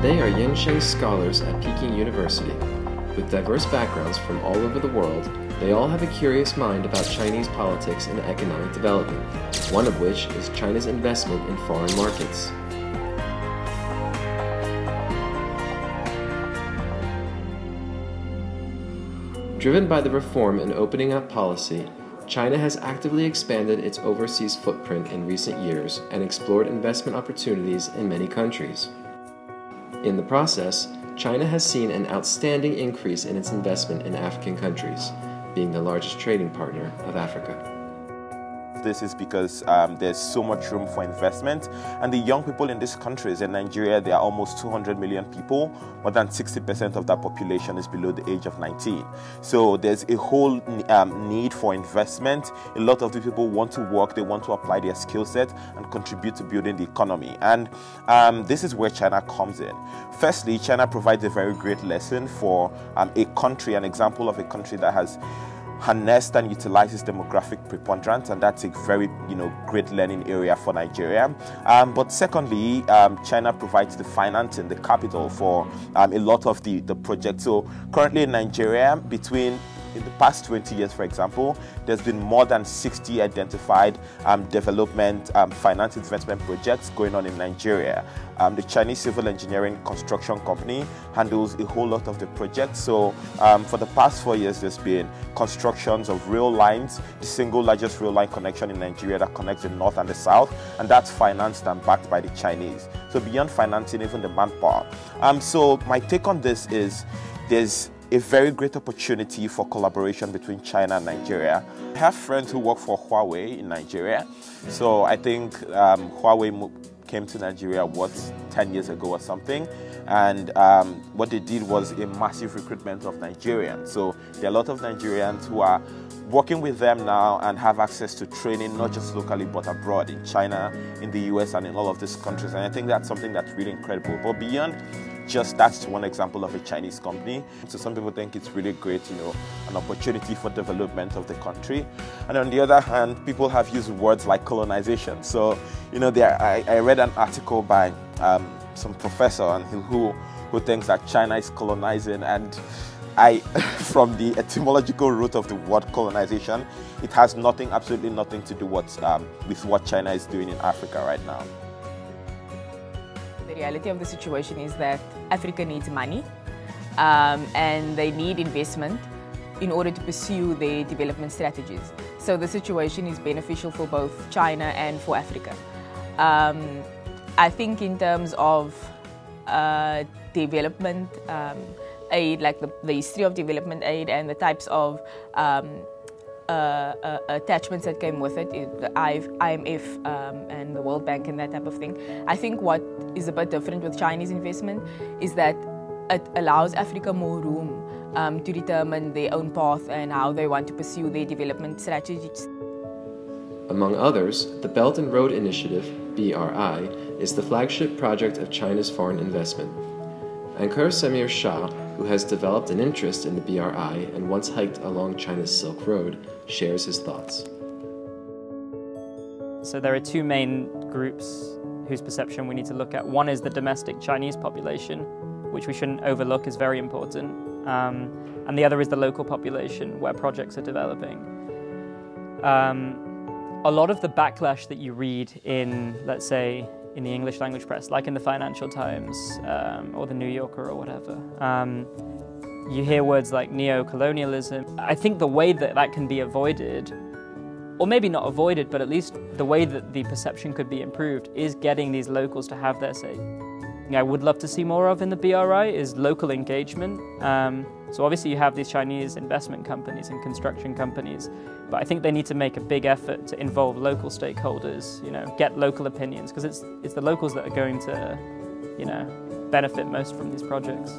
They are Yenching Scholars at Peking University. With diverse backgrounds from all over the world, they all have a curious mind about Chinese politics and economic development, one of which is China's investment in foreign markets. Driven by the reform and opening up policy, China has actively expanded its overseas footprint in recent years and explored investment opportunities in many countries. In the process, China has seen an outstanding increase in its investment in African countries, being the largest trading partner of Africa. This is because there's so much room for investment, and the young people in these countries, in Nigeria, there are almost 200 million people. More than 60% of that population is below the age of 19. So there's a whole need for investment. A lot of the people want to work, they want to apply their skill set and contribute to building the economy. And this is where China comes in. Firstly, China provides a very great lesson for a country, an example of a country that has harnessed and utilizes demographic preponderance, and that's a very great learning area for Nigeria. But secondly, China provides the financing, the capital for a lot of the projects. So currently in Nigeria, in the past 20 years, for example, there's been more than 60 identified development finance investment projects going on in Nigeria. The Chinese Civil Engineering Construction Company handles a whole lot of the projects. So for the past 4 years, there's been constructions of rail lines, the single largest rail line connection in Nigeria that connects the north and the south, and that's financed and backed by the Chinese. So beyond financing, even the manpower. So my take on this is there's a very great opportunity for collaboration between China and Nigeria. I have friends who work for Huawei in Nigeria. So I think Huawei came to Nigeria, 10 years ago or something. And what they did was a massive recruitment of Nigerians. So there are a lot of Nigerians who are working with them now and have access to training, not just locally, but abroad, in China, in the US, and in all of these countries. And I think that's something that's really incredible. But beyond that's one example of a Chinese company. So some people think it's really great, an opportunity for development of the country. And on the other hand, people have used words like colonization. So, I read an article by some professor who thinks that China is colonizing, and from the etymological root of the word colonization, it has absolutely nothing to do with what China is doing in Africa right now. The reality of the situation is that Africa needs money and they need investment in order to pursue their development strategies. So the situation is beneficial for both China and for Africa. I think in terms of development aid, like the history of development aid and the types of attachments that came with it, the IMF and the World Bank and that type of thing. I think what is a bit different with Chinese investment is that it allows Africa more room to determine their own path and how they want to pursue their development strategies. Among others, the Belt and Road Initiative, BRI, is the flagship project of China's foreign investment. Ankur Samir Shah, who has developed an interest in the BRI and once hiked along China's Silk Road, shares his thoughts. So there are two main groups whose perception we need to look at. One is the domestic Chinese population, which we shouldn't overlook, is very important. And the other is the local population, where projects are developing. A lot of the backlash that you read in, let's say, in the English language press, like in the Financial Times or the New Yorker or whatever, you hear words like neocolonialism. I think the way that can be avoided, or maybe not avoided, but at least the way that the perception could be improved, is getting these locals to have their say. I would love to see more of in the BRI is local engagement. So obviously you have these Chinese investment companies and construction companies, but I think they need to make a big effort to involve local stakeholders, get local opinions, because it's the locals that are going to, benefit most from these projects.